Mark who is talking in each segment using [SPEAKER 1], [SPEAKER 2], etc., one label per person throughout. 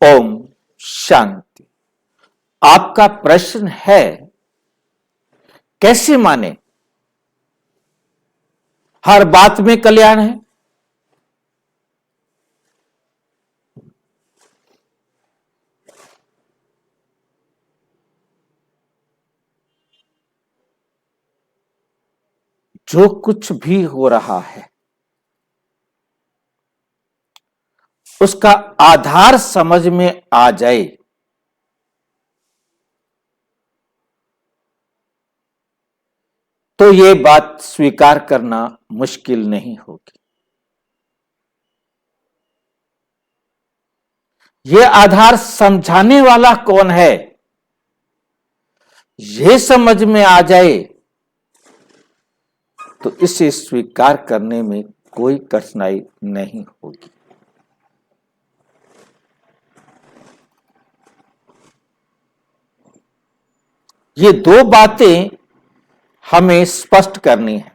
[SPEAKER 1] ओम शांति। आपका प्रश्न है कैसे माने हर बात में कल्याण है। जो कुछ भी हो रहा है उसका आधार समझ में आ जाए तो ये बात स्वीकार करना मुश्किल नहीं होगी। ये आधार समझाने वाला कौन है, ये समझ में आ जाए तो इसे स्वीकार करने में कोई कठिनाई नहीं होगी। ये दो बातें हमें स्पष्ट करनी है।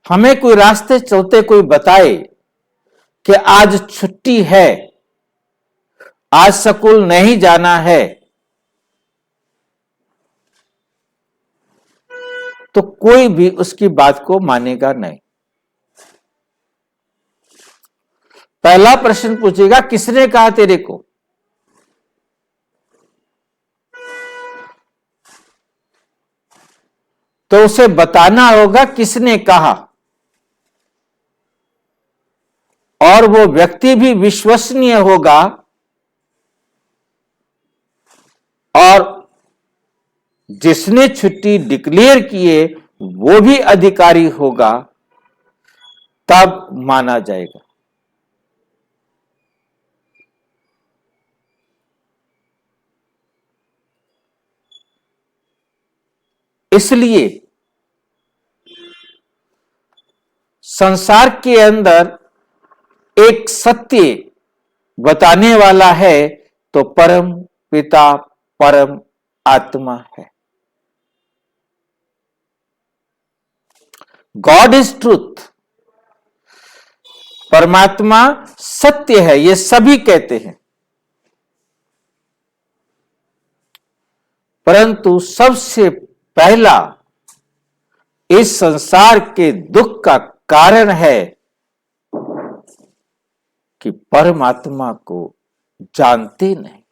[SPEAKER 1] हमें कोई रास्ते चलते कोई बताए कि आज छुट्टी है, आज स्कूल नहीं जाना है, तो कोई भी उसकी बात को मानेगा नहीं। पहला प्रश्न पूछेगा, किसने कहा तेरे को? तो उसे बताना होगा किसने कहा, और वो व्यक्ति भी विश्वसनीय होगा और जिसने छुट्टी डिक्लेयर किए वो भी अधिकारी होगा, तब माना जाएगा। इसलिए संसार के अंदर एक सत्य बताने वाला है तो परम पिता परम आत्मा है। God is truth. परमात्मा सत्य है, ये सभी कहते हैं, परंतु सबसे पहला इस संसार के दुख का कारण है कि परमात्मा को जानते नहीं।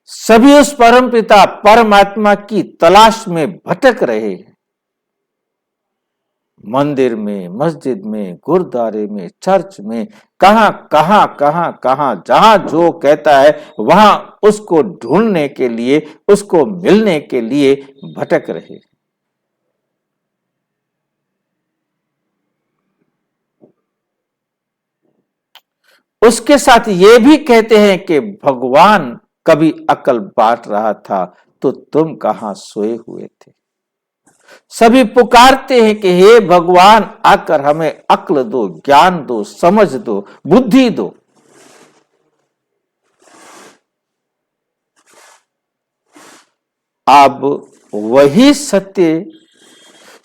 [SPEAKER 1] सभी उस परम पिता परमात्मा की तलाश में भटक रहे हैं। मंदिर में, मस्जिद में, गुरुद्वारे में, चर्च में, कहां कहां कहां कहां, जहां जो कहता है वहां उसको ढूंढने के लिए, उसको मिलने के लिए भटक रहे। उसके साथ ये भी कहते हैं कि भगवान कभी अकल बांट रहा था तो तुम कहां सोए हुए थे। सभी पुकारते हैं कि हे भगवान, आकर हमें अक्ल दो, ज्ञान दो, समझ दो, बुद्धि दो। अब वही सत्य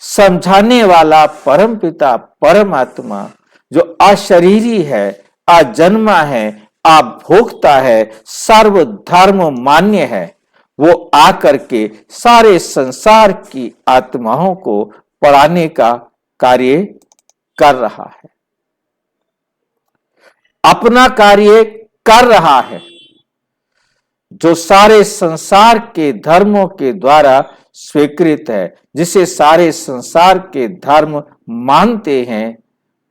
[SPEAKER 1] समझाने वाला परम पिता परमात्मा, जो अशरीरी है, अजन्मा है, अभोक्ता है, सर्वधर्म मान्य है, वो आकर के सारे संसार की आत्माओं को पढ़ाने का कार्य कर रहा है, अपना कार्य कर रहा है, जो सारे संसार के धर्मों के द्वारा स्वीकृत है, जिसे सारे संसार के धर्म मानते हैं,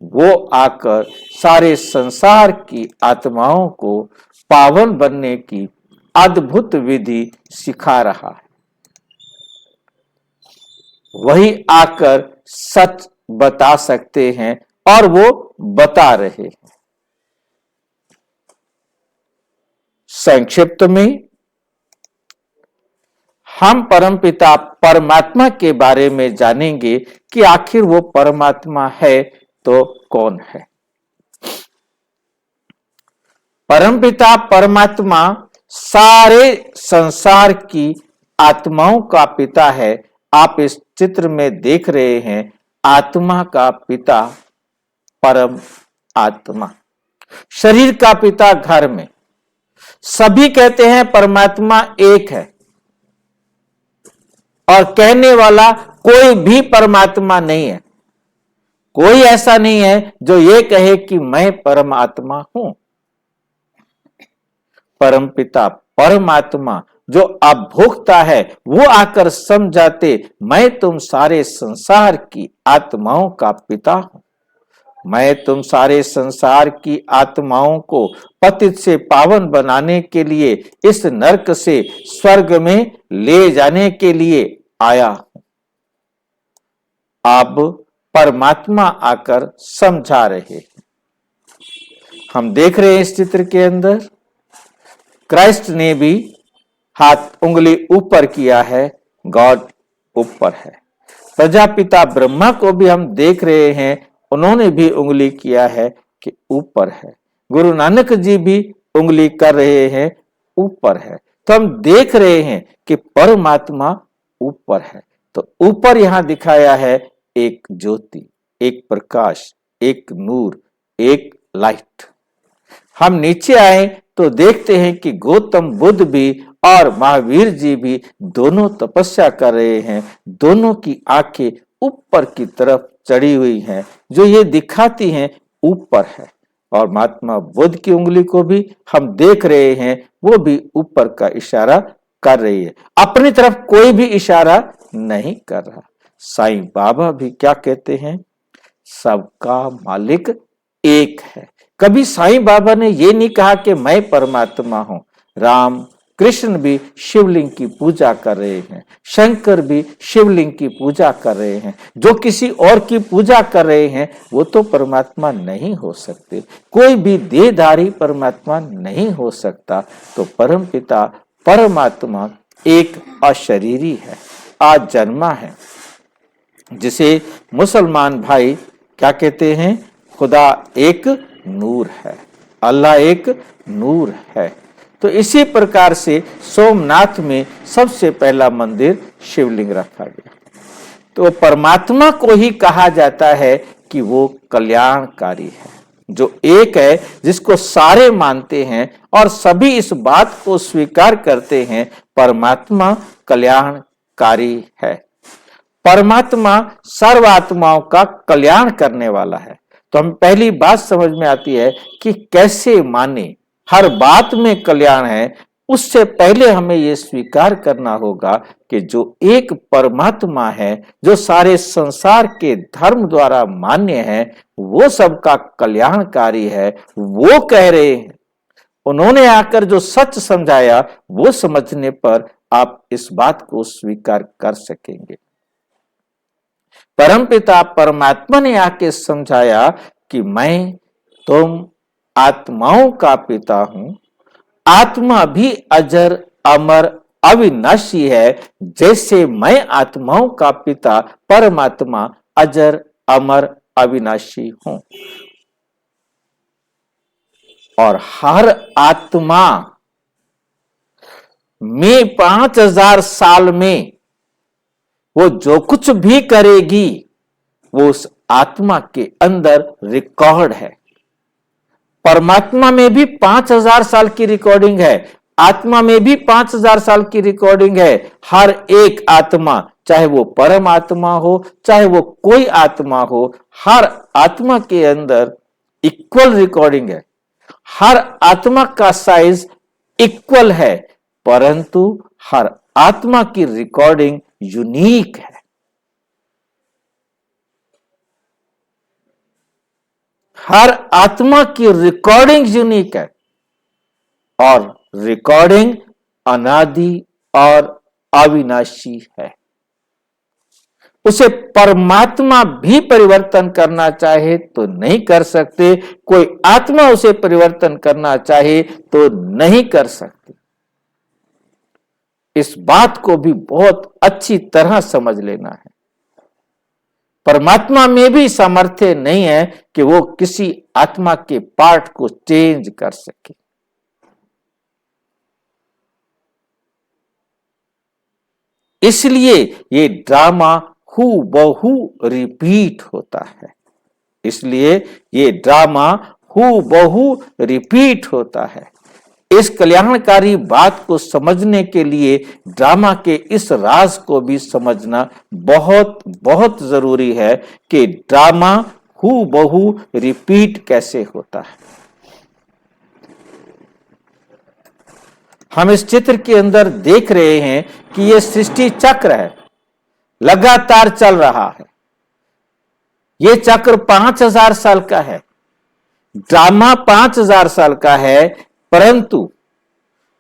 [SPEAKER 1] वो आकर सारे संसार की आत्माओं को पावन बनने की अद्भुत विधि सिखा रहा है। वही आकर सच बता सकते हैं और वो बता रहे हैं। संक्षिप्त में हम परमपिता परमात्मा के बारे में जानेंगे कि आखिर वो परमात्मा है तो कौन है। परमपिता परमात्मा सारे संसार की आत्माओं का पिता है। आप इस चित्र में देख रहे हैं, आत्मा का पिता परम आत्मा, शरीर का पिता घर में। सभी कहते हैं परमात्मा एक है, और कहने वाला कोई भी परमात्मा नहीं है। कोई ऐसा नहीं है जो ये कहे कि मैं परमात्मा हूं। परमपिता परमात्मा जो अभोक्ता है वो आकर समझाते, मैं तुम सारे संसार की आत्माओं का पिता हूं। मैं तुम सारे संसार की आत्माओं को पतित से पावन बनाने के लिए, इस नरक से स्वर्ग में ले जाने के लिए आया हूं। अब परमात्मा आकर समझा रहे हैं। हम देख रहे हैं इस चित्र के अंदर क्राइस्ट ने भी हाथ उंगली ऊपर किया है, गॉड ऊपर है। प्रजापिता ब्रह्मा को भी हम देख रहे हैं, उन्होंने भी उंगली किया है कि ऊपर है। गुरु नानक जी भी उंगली कर रहे हैं, ऊपर है। तो हम देख रहे हैं कि परमात्मा ऊपर है। तो ऊपर यहां दिखाया है एक ज्योति, एक प्रकाश, एक नूर, एक लाइट। हम नीचे आए तो देखते हैं कि गौतम बुद्ध भी और महावीर जी भी दोनों तपस्या कर रहे हैं। दोनों की आंखें ऊपर की तरफ चढ़ी हुई हैं, जो ये दिखाती हैं ऊपर है। और महात्मा बुद्ध की उंगली को भी हम देख रहे हैं, वो भी ऊपर का इशारा कर रही है, अपनी तरफ कोई भी इशारा नहीं कर रहा। साईं बाबा भी क्या कहते हैं, सबका मालिक एक है। कभी साईं बाबा ने ये नहीं कहा कि मैं परमात्मा हूं। राम कृष्ण भी शिवलिंग की पूजा कर रहे हैं, शंकर भी शिवलिंग की पूजा कर रहे हैं। जो किसी और की पूजा कर रहे हैं वो तो परमात्मा नहीं हो सकते। कोई भी देहधारी परमात्मा नहीं हो सकता। तो परमपिता परमात्मा एक अशरीरी है, आज जन्मा है, जिसे मुसलमान भाई क्या कहते हैं, खुदा एक नूर है, अल्लाह एक नूर है। तो इसी प्रकार से सोमनाथ में सबसे पहला मंदिर शिवलिंग रखा गया। तो परमात्मा को ही कहा जाता है कि वो कल्याणकारी है, जो एक है, जिसको सारे मानते हैं और सभी इस बात को स्वीकार करते हैं, परमात्मा कल्याणकारी है। परमात्मा सर्व आत्माओं का कल्याण करने वाला है। तो हम पहली बात समझ में आती है कि कैसे माने, हर बात में कल्याण है। उससे पहले हमें यह स्वीकार करना होगा कि जो एक परमात्मा है, जो सारे संसार के धर्म द्वारा मान्य है, वो सबका कल्याणकारी है। वो कह रहे हैं, उन्होंने आकर जो सच समझाया, वो समझने पर आप इस बात को स्वीकार कर सकेंगे। परमपिता परमात्मा ने आके समझाया कि मैं तुम आत्माओं का पिता हूं। आत्मा भी अजर अमर अविनाशी है, जैसे मैं आत्माओं का पिता परमात्मा अजर अमर अविनाशी हूं। और हर आत्मा में 5000 साल में वो जो कुछ भी करेगी, वो उस आत्मा के अंदर रिकॉर्ड है। परमात्मा में भी 5000 साल की रिकॉर्डिंग है, आत्मा में भी 5000 साल की रिकॉर्डिंग है। हर एक आत्मा, चाहे वो परम आत्मा हो, चाहे वो कोई आत्मा हो, हर आत्मा के अंदर इक्वल रिकॉर्डिंग है। हर आत्मा का साइज इक्वल है, परंतु हर आत्मा की रिकॉर्डिंग यूनिक है। हर आत्मा की रिकॉर्डिंग यूनिक है, और रिकॉर्डिंग अनादि और अविनाशी है। उसे परमात्मा भी परिवर्तन करना चाहे तो नहीं कर सकते, कोई आत्मा उसे परिवर्तन करना चाहे तो नहीं कर सकती। इस बात को भी बहुत अच्छी तरह समझ लेना है। परमात्मा में भी सामर्थ्य नहीं है कि वो किसी आत्मा के पार्ट को चेंज कर सके। इसलिए ये ड्रामा हूबहू रिपीट होता है। इसलिए ये ड्रामा हूबहू रिपीट होता है। इस कल्याणकारी बात को समझने के लिए ड्रामा के इस राज को भी समझना बहुत बहुत जरूरी है कि ड्रामा हूबहू रिपीट कैसे होता है। हम इस चित्र के अंदर देख रहे हैं कि यह सृष्टि चक्र है, लगातार चल रहा है। यह चक्र 5000 साल का है, ड्रामा 5000 साल का है, परंतु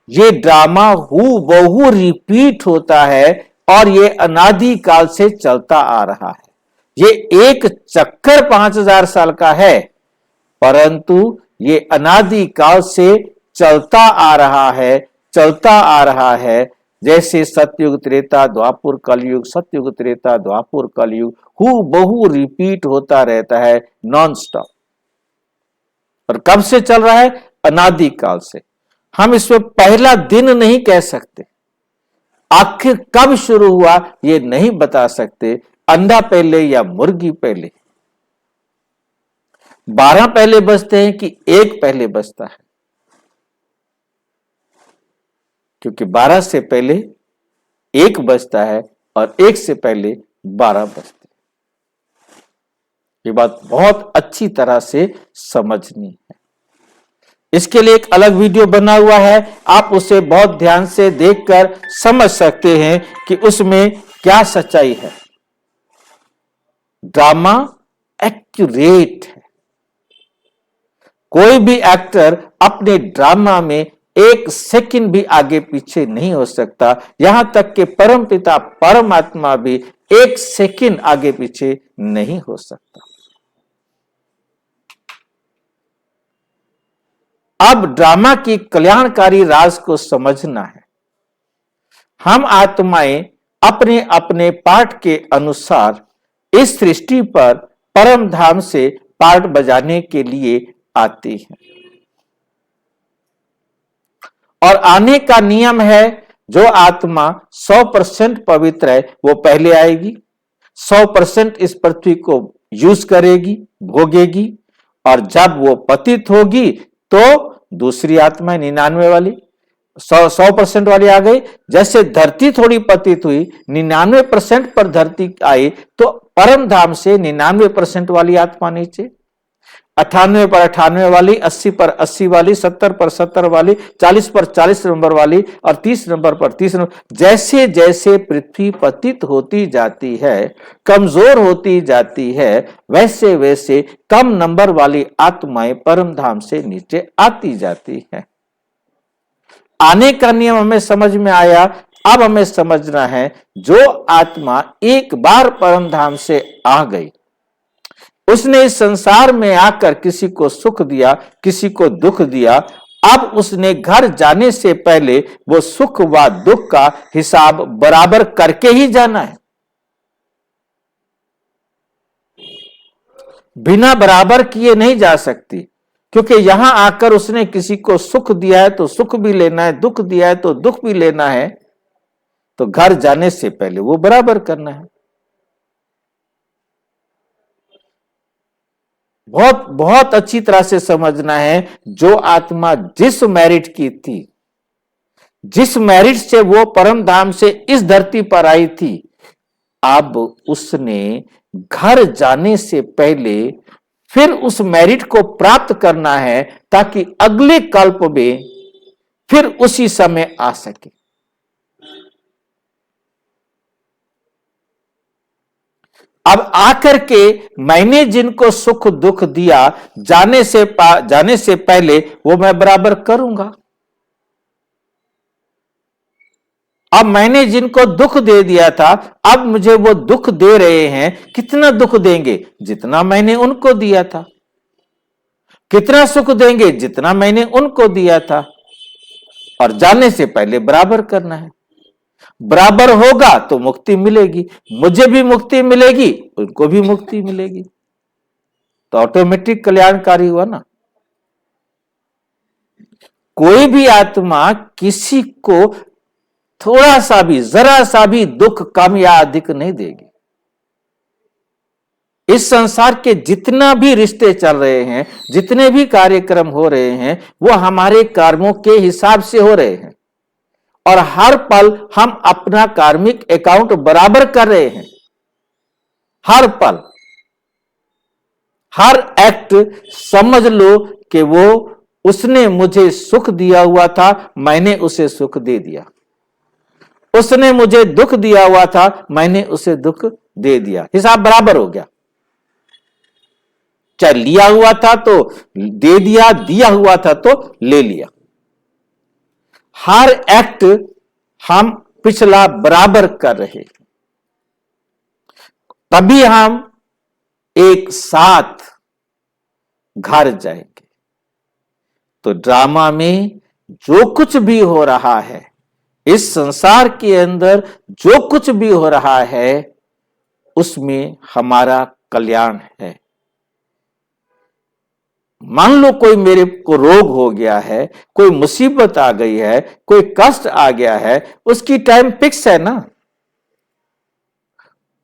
[SPEAKER 1] ये ड्रामा हूबहू रिपीट होता है और ये अनादि काल से चलता आ रहा है। ये एक चक्कर 5000 साल का है, परंतु ये अनादि काल से चलता आ रहा है, चलता आ रहा है। जैसे सतयुग त्रेता द्वापुर कलयुग, सतयुग त्रेता द्वापुर कलयुग हूबहू रिपीट होता रहता है नॉन स्टॉप। और कब से चल रहा है? अनादि काल से। हम इसमें पहला दिन नहीं कह सकते, आखिर कब शुरू हुआ ये नहीं बता सकते। अंडा पहले या मुर्गी पहले, 12 पहले बजते हैं कि 1 पहले बजता है? क्योंकि 12 से पहले 1 बजता है और 1 से पहले 12 बजते हैं। ये बात बहुत अच्छी तरह से समझनी है। इसके लिए एक अलग वीडियो बना हुआ है, आप उसे बहुत ध्यान से देखकर समझ सकते हैं कि उसमें क्या सच्चाई है। ड्रामा एक्यूरेट है। कोई भी एक्टर अपने ड्रामा में 1 सेकंड भी आगे पीछे नहीं हो सकता। यहां तक कि परमपिता परमात्मा भी 1 सेकंड आगे पीछे नहीं हो सकता। अब ड्रामा की कल्याणकारी राज को समझना है। हम आत्माएं अपने अपने पाठ के अनुसार इस सृष्टि पर परम धाम से पाठ बजाने के लिए आती हैं। और आने का नियम है, जो आत्मा 100% पवित्र है वो पहले आएगी, 100% इस पृथ्वी को यूज करेगी, भोगेगी, और जब वो पतित होगी तो दूसरी आत्मा 99 वाली 100% वाली आ गई। जैसे धरती थोड़ी पतित हुई, 99% पर धरती आई, तो परम धाम से 99% वाली आत्मा नीचे, 98 पर 98 वाली, 80 पर 80 वाली, 70 पर 70 वाली, 40 पर 40 नंबर वाली और 30 नंबर पर 30 नंबर। जैसे जैसे पृथ्वी पतित होती जाती है, कमजोर होती जाती है, वैसे वैसे कम नंबर वाली आत्माएं परम धाम से नीचे आती जाती है। आने का नियम हमें समझ में आया। अब हमें समझना है, जो आत्मा एक बार परम धाम से आ गई, उसने इस संसार में आकर किसी को सुख दिया, किसी को दुख दिया। अब उसने घर जाने से पहले वो सुख व दुख का हिसाब बराबर करके ही जाना है। बिना बराबर किए नहीं जा सकती, क्योंकि यहां आकर उसने किसी को सुख दिया है तो सुख भी लेना है, दुख दिया है तो दुख भी लेना है। तो घर जाने से पहले वो बराबर करना है। बहुत बहुत अच्छी तरह से समझना है, जो आत्मा जिस मेरिट की थी, जिस मेरिट से वो परम धाम से इस धरती पर आई थी, अब उसने घर जाने से पहले फिर उस मेरिट को प्राप्त करना है, ताकि अगले कल्प में फिर उसी समय आ सके। अब आकर के मैंने जिनको सुख दुख दिया, जाने से पहले वो मैं बराबर करूंगा। अब मैंने जिनको दुख दे दिया था, अब मुझे वो दुख दे रहे हैं। कितना दुख देंगे? जितना मैंने उनको दिया था। कितना सुख देंगे? जितना मैंने उनको दिया था। और जाने से पहले बराबर करना है। बराबर होगा तो मुक्ति मिलेगी, मुझे भी मुक्ति मिलेगी, उनको भी मुक्ति मिलेगी, तो ऑटोमेटिक कल्याणकारी हुआ ना। कोई भी आत्मा किसी को थोड़ा सा भी, जरा सा भी दुख कम या अधिक नहीं देगी। इस संसार के जितना भी रिश्ते चल रहे हैं, जितने भी कार्यक्रम हो रहे हैं, वो हमारे कर्मों के हिसाब से हो रहे हैं और हर पल हम अपना कार्मिक अकाउंट बराबर कर रहे हैं। हर पल, हर एक्ट समझ लो कि वो उसने मुझे सुख दिया हुआ था, मैंने उसे सुख दे दिया। उसने मुझे दुख दिया हुआ था, मैंने उसे दुख दे दिया। हिसाब बराबर हो गया। चाहे लिया हुआ था तो दे दिया, दिया हुआ था तो ले लिया। हर एक्ट हम पिछला बराबर कर रहे, तभी हम एक साथ घर जाएंगे। तो ड्रामा में जो कुछ भी हो रहा है, इस संसार के अंदर जो कुछ भी हो रहा है, उसमें हमारा कल्याण है। मान लो कोई मेरे को रोग हो गया है, कोई मुसीबत आ गई है, कोई कष्ट आ गया है, उसकी टाइम फिक्स है ना।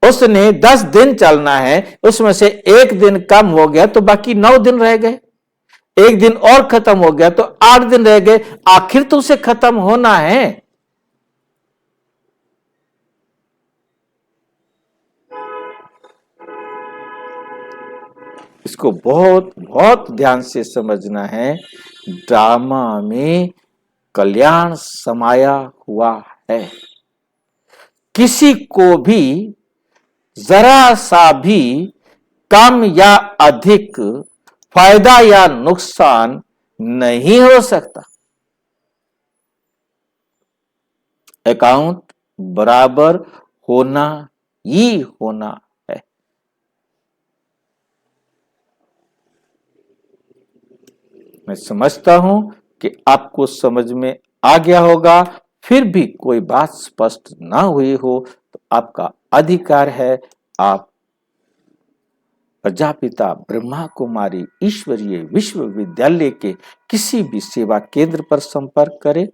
[SPEAKER 1] उसने 10 दिन चलना है, उसमें से एक दिन कम हो गया तो बाकी 9 दिन रह गए। एक दिन और खत्म हो गया तो 8 दिन रह गए। आखिर तो उसे खत्म होना है। इसको बहुत बहुत ध्यान से समझना है। ड्रामा में कल्याण समाया हुआ है। किसी को भी जरा सा भी कम या अधिक फायदा या नुकसान नहीं हो सकता। अकाउंट बराबर होना ही होना है। मैं समझता हूं कि आपको समझ में आ गया होगा। फिर भी कोई बात स्पष्ट ना हुई हो तो आपका अधिकार है, आप प्रजापिता ब्रह्मा कुमारी ईश्वरीय विश्वविद्यालय के किसी भी सेवा केंद्र पर संपर्क करें,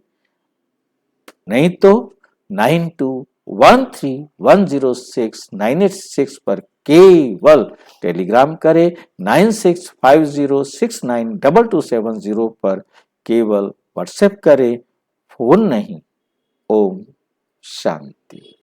[SPEAKER 1] नहीं तो 9213106986 पर केवल टेलीग्राम करें। 9650692270 पर केवल व्हाट्सएप करें, फोन नहीं। ओम शांति।